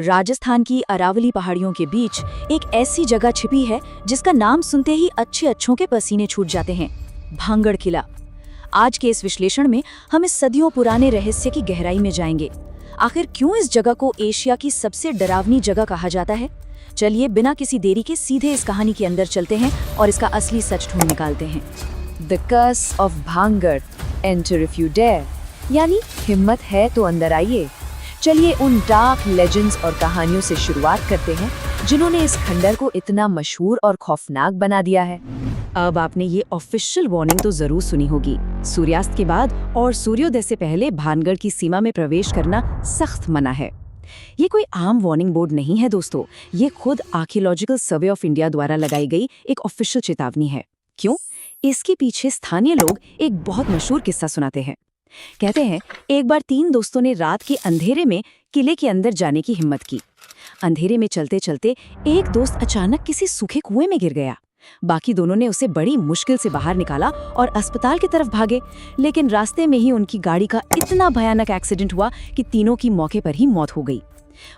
राजस्थान की अरावली पहाड़ियों के बीच एक ऐसी जगह छिपी है जिसका नाम सुनते ही अच्छों के पसीने छूट जाते हैं, भांगड़ किला। आज के इस विश्लेषण में हम इस सदियों पुराने रहस्य की गहराई में जाएंगे। आखिर क्यों इस जगह को एशिया की सबसे डरावनी जगह कहा जाता है? चलिए बिना किसी देरी के सीधे इस कहानी के अंदर चलते हैं और इसका असली सच ढूंढ निकालते हैं। The curse of Bhangarh, enter if you dare, यानी हिम्मत है तो अंदर आइए। चलिए उन डार्क लेजेंड्स और कहानियों से शुरुआत करते हैं जिन्होंने इस खंडर को इतना मशहूर और खौफनाक बना दिया है। अब आपने ये ऑफिशियल वार्निंग तो जरूर सुनी होगी। सूर्यास्त के बाद और सूर्योदय से पहले भानगढ़ की सीमा में प्रवेश करना सख्त मना है। ये कोई आम वार्निंग बोर्ड नहीं है दोस्तों, ये खुद आर्कियोलॉजिकल सर्वे ऑफ इंडिया द्वारा लगाई गई एक ऑफिशियल चेतावनी है। क्यों? इसके पीछे स्थानीय लोग एक बहुत मशहूर किस्सा सुनाते हैं। कहते हैं एक बार 3 दोस्तों ने रात के अंधेरे में किले के अंदर जाने की हिम्मत की। अंधेरे में चलते चलते एक दोस्त अचानक किसी सूखे कुएं में गिर गया। बाकी दोनों ने उसे बड़ी मुश्किल से बाहर निकाला और अस्पताल की तरफ भागे, लेकिन रास्ते में ही उनकी गाड़ी का इतना भयानक एक्सीडेंट हुआ कि तीनों की मौके पर ही मौत हो गई।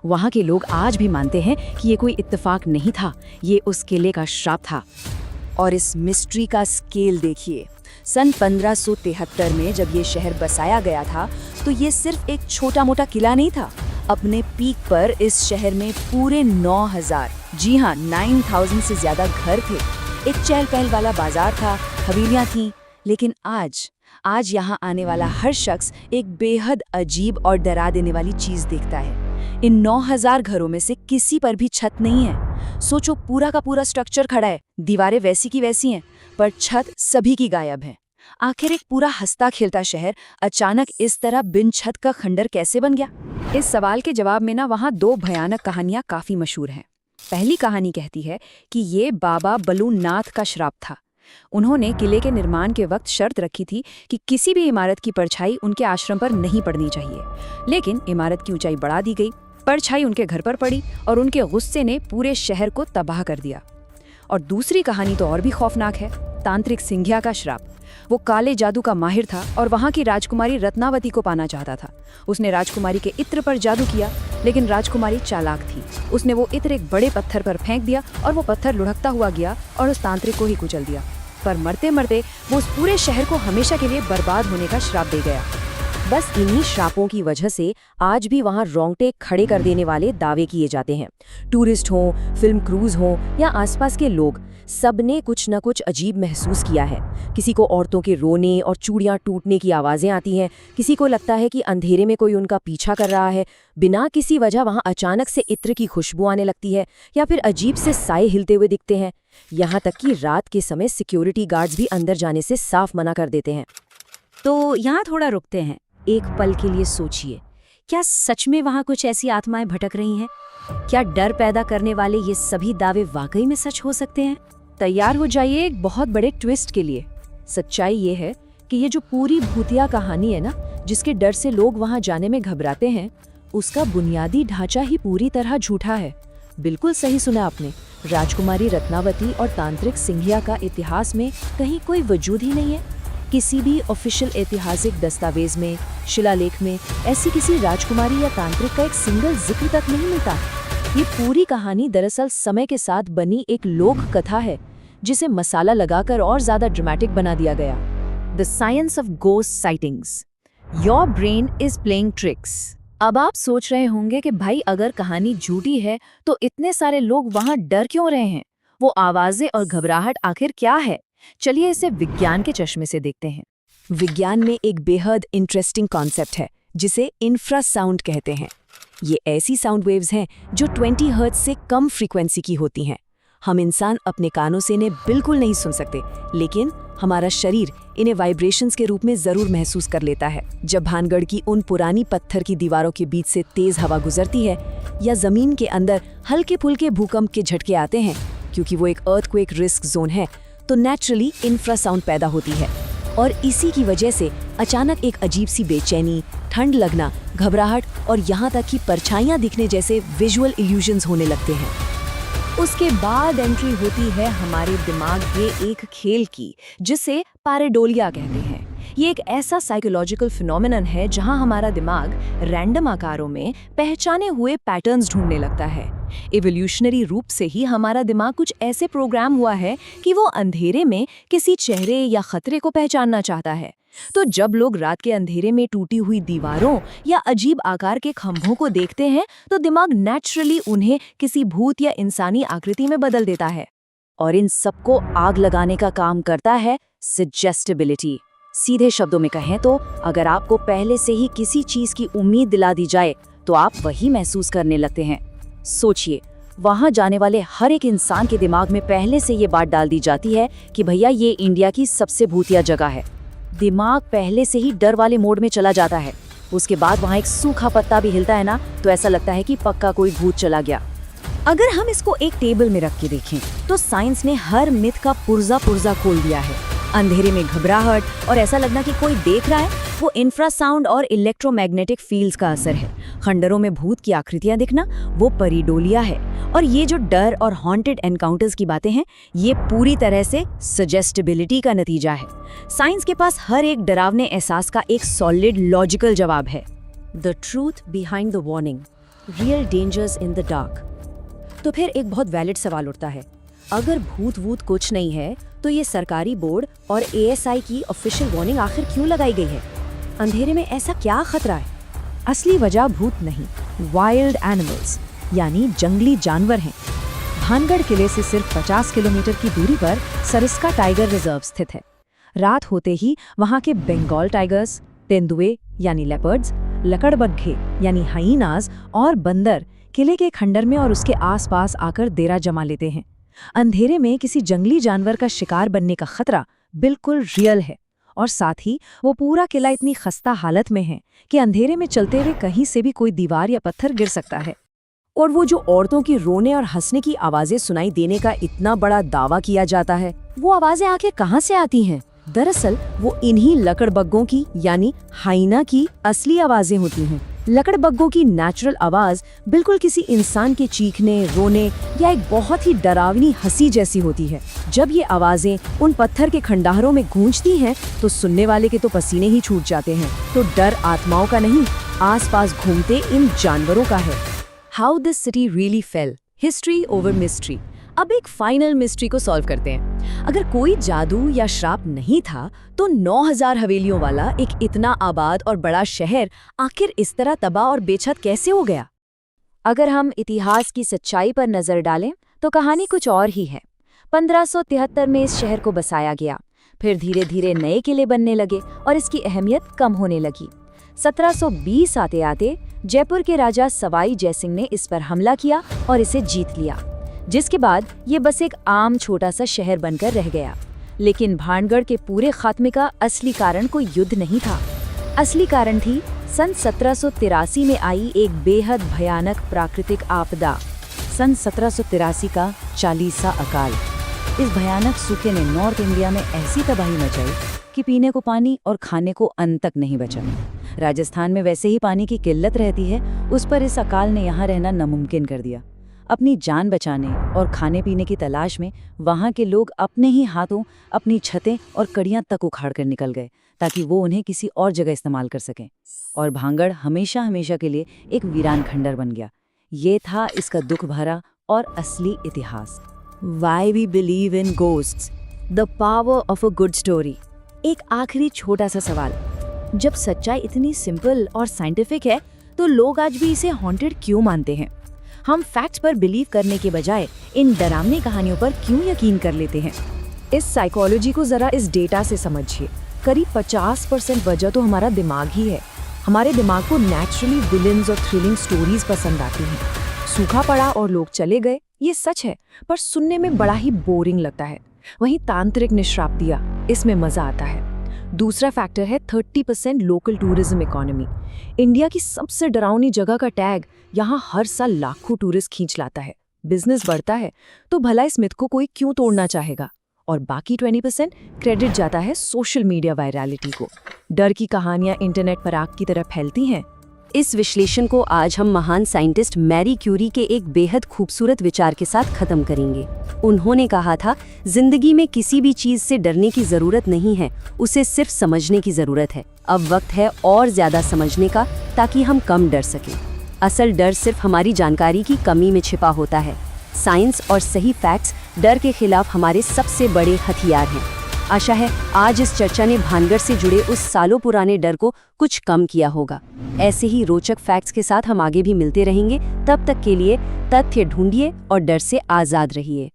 वहां के लोग आज भी मानते हैं कि ये कोई इत्तेफाक नहीं था, ये उस किले का श्राप था। और इस मिस्ट्री का स्केल देखिए। सन 1573 में जब ये शहर बसाया गया था तो ये सिर्फ एक छोटा मोटा किला नहीं था। अपने पीक पर इस शहर में पूरे 9000, जी हाँ 9000 से ज्यादा घर थे। एक चहल पहल वाला बाजार था, हवेलियां थीं। लेकिन आज यहाँ आने वाला हर शख्स एक बेहद अजीब और डरा देने वाली चीज देखता है। इन 9000 घरों में से किसी पर भी छत नहीं है। सोचो, पूरा का पूरा स्ट्रक्चर खड़ा है, दीवारें वैसी की वैसी हैं, पर छत सभी की गायब है। आखिर एक पूरा हंसता खेलता शहर अचानक इस तरह बिन छत का खंडर कैसे बन गया? इस सवाल के जवाब में ना वहाँ 2 भयानक कहानियां काफी मशहूर हैं। पहली कहानी कहती है कि ये बाबा बलूनाथ का श्राप था। उन्होंने किले के निर्माण के वक्त शर्त रखी थी कि किसी भी इमारत की परछाई उनके आश्रम पर नहीं पड़नी चाहिए, लेकिन इमारत की ऊंचाई बढ़ा दी गई, परछाई उनके घर पर पड़ी और उनके गुस्से ने पूरे शहर को तबाह कर दिया। और दूसरी कहानी तो और भी खौफनाक है, तांत्रिक सिंघिया का श्राप। वो काले जादू का माहिर था और वहाँ की राजकुमारी रत्नावती को पाना चाहता था। उसने राजकुमारी के इत्र पर जादू किया, लेकिन राजकुमारी चालाक थी। उसने वो इत्र एक बड़े पत्थर पर फेंक दिया और वो पत्थर लुढ़कता हुआ गया और उस तांत्रिक को ही कुचल दिया। पर मरते मरते वो उस पूरे शहर को हमेशा के लिए बर्बाद होने का श्राप दे गया। बस इन्हीं श्रापों की वजह से आज भी वहाँ रोंगटे खड़े कर देने वाले दावे किए जाते हैं। टूरिस्ट हों, फिल्म क्रूज हों या आसपास के लोग, सबने कुछ न कुछ अजीब महसूस किया है। किसी को औरतों के रोने और चूड़ियां टूटने की आवाज़ें आती हैं, किसी को लगता है कि अंधेरे में कोई उनका पीछा कर रहा है। बिना किसी वजह वहाँ अचानक से इत्र की खुशबू आने लगती है या फिर अजीब से साए हिलते हुए दिखते हैं। यहाँ तक कि रात के समय सिक्योरिटी गार्ड्स भी अंदर जाने से साफ मना कर देते हैं। तो यहाँ थोड़ा रुकते हैं, एक पल के लिए सोचिए, क्या सच में वहाँ कुछ ऐसी आत्माएं भटक रही हैं? क्या डर पैदा करने वाले ये सभी दावे वाकई में सच हो सकते हैं? तैयार हो जाइए एक बहुत बड़े ट्विस्ट के लिए। सच्चाई ये है कि ये जो पूरी भूतिया कहानी है ना, जिसके डर से लोग वहाँ जाने में घबराते हैं, उसका बुनियादी ढांचा ही पूरी तरह झूठा है। बिल्कुल सही सुना आपने। राजकुमारी रत्नावती और तांत्रिक सिंघिया का इतिहास में कहीं कोई वजूद ही नहीं है। किसी भी ऑफिशियल ऐतिहासिक दस्तावेज में, शिलालेख में ऐसी किसी राजकुमारी या तांत्रिक का एक सिंगल जिक्र तक नहीं मिलता। ये पूरी कहानी दरअसल समय के साथ बनी एक लोक कथा है, जिसे मसाला लगाकर और ज्यादा ड्रामेटिक बना दिया गया। The science of ghost sightings, your brain is playing tricks. अब आप सोच रहे होंगे कि भाई अगर कहानी झूठी है तो इतने सारे लोग वहां डर क्यों रहे हैं? वो आवाजें और घबराहट आखिर क्या है? चलिए इसे विज्ञान के चश्मे से देखते हैं। विज्ञान में एक बेहद इंटरेस्टिंग कॉन्सेप्ट है जिसे इंफ्रासाउंड कहते हैं। ये ऐसी साउंड वेव्स हैं जो 20 हर्ट्ज से कम फ्रीक्वेंसी की होती हैं। हम इंसान अपने कानों से इन्हें बिल्कुल नहीं सुन सकते, लेकिन हमारा शरीर इन्हें वाइब्रेशंस के रूप में जरूर महसूस कर लेता है। जब भानगढ़ की उन पुरानी पत्थर की दीवारों के बीच से तेज हवा गुजरती है या जमीन के अंदर हल्के फुल्के भूकंप के झटके आते हैं, क्योंकि वो एक अर्थक्वेक रिस्क जोन है, तो नेचुरली इंफ्रासाउंड पैदा होती है। और इसी की वजह से अचानक एक अजीब सी बेचैनी, ठंड लगना, घबराहट और यहाँ तक कि परछाइयाँ दिखने जैसे विजुअल इल्यूजन्स होने लगते हैं। उसके बाद एंट्री होती है हमारे दिमाग के एक खेल की, जिसे पैरेडोलिया कहते हैं। ये एक ऐसा साइकोलॉजिकल फिनोमेनन है जहां हमारा दिमाग रैंडम आकारों में पहचाने हुए पैटर्न्स ढूंढने लगता है। इवोल्यूशनरी रूप से ही हमारा दिमाग कुछ ऐसे प्रोग्राम हुआ है कि वो अंधेरे में किसी चेहरे या खतरे को पहचानना चाहता है। तो जब लोग रात के अंधेरे में टूटी हुई दीवारों या अजीब आकार के खंभों को देखते हैं तो दिमाग नेचुरली उन्हें किसी भूत या इंसानी आकृति में बदल देता है। और इन सबको आग लगाने का काम करता है सजेस्टिबिलिटी। सीधे शब्दों में कहें तो अगर आपको पहले से ही किसी चीज की उम्मीद दिला दी जाए तो आप वही महसूस करने लगते हैं। सोचिए, वहां जाने वाले हर एक इंसान के दिमाग में पहले से ये बात डाल दी जाती है कि भैया ये इंडिया की सबसे भूतिया जगह है। दिमाग पहले से ही डर वाले मोड में चला जाता है। उसके बाद वहां एक सूखा पत्ता भी हिलता है ना तो ऐसा लगता है कि पक्का कोई भूत चला गया। अगर हम इसको एक टेबल में रख के देखें तो साइंस ने हर मिथ का पुर्जा खोल दिया है। अंधेरे में घबराहट और ऐसा लगना कि कोई देख रहा है, वो इंफ्रासाउंड और इलेक्ट्रोमैग्नेटिक फील्ड्स का असर है। खंडरों में भूत की आकृतियां दिखना वो परिडोलिया है। और ये जो डर और हॉन्टेड एनकाउंटर्स की बातें हैं, ये पूरी तरह से सजेस्टिबिलिटी का नतीजा है। साइंस के पास हर एक डरावने एहसास का एक सॉलिड लॉजिकल जवाब है। The truth behind the warning, real dangers in the dark. तो फिर एक बहुत वैलिड सवाल उठता है, अगर भूत वूत कुछ नहीं है तो ये सरकारी बोर्ड और ASI की ऑफिशियल वार्निंग आखिर क्यों लगाई गई है? अंधेरे में ऐसा क्या खतरा है? असली वजह भूत नहीं, वाइल्ड एनिमल्स यानी जंगली जानवर हैं। भानगढ़ किले से सिर्फ 50 किलोमीटर की दूरी पर सरिस्का टाइगर रिजर्व स्थित है। रात होते ही वहाँ के बंगाल टाइगर्स, तेंदुए यानी लेपर्ड्स, लकड़बग्घे यानी हाइनास और बंदर किले के खंडर में और उसके आसपास आकर डेरा जमा लेते हैं। अंधेरे में किसी जंगली जानवर का शिकार बनने का खतरा बिल्कुल रियल है। और साथ ही वो पूरा किला इतनी खस्ता हालत में है कि अंधेरे में चलते हुए कहीं से भी कोई दीवार या पत्थर गिर सकता है। और वो जो औरतों की रोने और हंसने की आवाजें सुनाई देने का इतना बड़ा दावा किया जाता है, वो आवाजें आखिर कहाँ से आती हैं? दरअसल वो इन्हीं लकड़बग्गों की यानी हाइना की असली आवाजें होती हैं। लकड़बग्गों की नेचुरल आवाज बिल्कुल किसी इंसान के चीखने, रोने या एक बहुत ही डरावनी हंसी जैसी होती है। जब ये आवाजें उन पत्थर के खंडहरों में गूंजती हैं तो सुनने वाले के तो पसीने ही छूट जाते हैं। तो डर आत्माओं का नहीं, आसपास घूमते इन जानवरों का है। How this city really fail, history over mystery. अब एक फाइनल मिस्ट्री को सॉल्व करते हैं। अगर कोई जादू या श्राप नहीं था तो 9000 हवेलियों वाला एक इतना आबाद और बड़ा शहर आखिर इस तरह तबाह और बेछत कैसे हो गया? अगर हम इतिहास की सच्चाई पर नजर डालें तो कहानी कुछ और ही है। 1573 में इस शहर को बसाया गया, फिर धीरे धीरे नए किले बनने लगे और इसकी अहमियत कम होने लगी। 1720 आते आते जयपुर के राजा सवाई जयसिंह ने इस पर हमला किया और इसे जीत लिया, जिसके बाद ये बस एक आम छोटा सा शहर बनकर रह गया। लेकिन भानगढ़ के पूरे खात्मे का असली कारण कोई युद्ध नहीं था। असली कारण थी सन 1783 में आई एक बेहद भयानक प्राकृतिक आपदा, सन 1783 का 40सा अकाल। इस भयानक सूखे ने नॉर्थ इंडिया में ऐसी तबाही मचाई कि पीने को पानी और खाने को अन्न तक नहीं बचा। राजस्थान में वैसे ही पानी की किल्लत रहती है, उस पर इस अकाल ने यहाँ रहना नामुमकिन कर दिया। अपनी जान बचाने और खाने पीने की तलाश में वहाँ के लोग अपने ही हाथों अपनी छतें और कड़ियाँ तक उखाड़ कर निकल गए ताकि वो उन्हें किसी और जगह इस्तेमाल कर सकें। और भानगढ़ हमेशा हमेशा के लिए एक वीरान खंडर बन गया। ये था इसका दुख भरा और असली इतिहास। Why we believe in ghosts, the power of a good story। एक आखिरी छोटा सा सवाल, जब सच्चाई इतनी सिंपल और साइंटिफिक है तो लोग आज भी इसे हॉन्टेड क्यों मानते हैं? हम फैक्ट्स पर बिलीव करने के बजाय इन डरावनी कहानियों पर क्यों यकीन कर लेते हैं? इस साइकोलॉजी को जरा इस डेटा से समझिए। करीब 50% वजह तो हमारा दिमाग ही है। हमारे दिमाग को नेचुरली विलेन्स और थ्रिलिंग स्टोरीज पसंद आती हैं। सूखा पड़ा और लोग चले गए, ये सच है, पर सुनने में बड़ा ही बोरिंग लगता है। वहीं तांत्रिक ने श्राप दिया, इसमें मजा आता है। दूसरा फैक्टर है 30% लोकल टूरिज्म इकोनॉमी। इंडिया की सबसे डरावनी जगह का टैग यहाँ हर साल लाखों टूरिस्ट खींच लाता है। बिजनेस बढ़ता है तो भला इस मिथ को कोई क्यों तोड़ना चाहेगा? और बाकी 20% क्रेडिट जाता है सोशल मीडिया वायरलिटी को। डर की कहानियां इंटरनेट पर आग की तरह फैलती हैं। इस विश्लेषण को आज हम महान साइंटिस्ट मैरी क्यूरी के एक बेहद खूबसूरत विचार के साथ खत्म करेंगे। उन्होंने कहा था, जिंदगी में किसी भी चीज से डरने की जरूरत नहीं है, उसे सिर्फ समझने की जरूरत है। अब वक्त है और ज्यादा समझने का, ताकि हम कम डर सकें। असल डर सिर्फ हमारी जानकारी की कमी में छिपा होता है। साइंस और सही फैक्ट्स डर के खिलाफ हमारे सबसे बड़े हथियार हैं। आशा है आज इस चर्चा ने भानगढ़ से जुड़े उस सालों पुराने डर को कुछ कम किया होगा। ऐसे ही रोचक फैक्ट्स के साथ हम आगे भी मिलते रहेंगे। तब तक के लिए तथ्य ढूंढिए और डर से आजाद रहिए।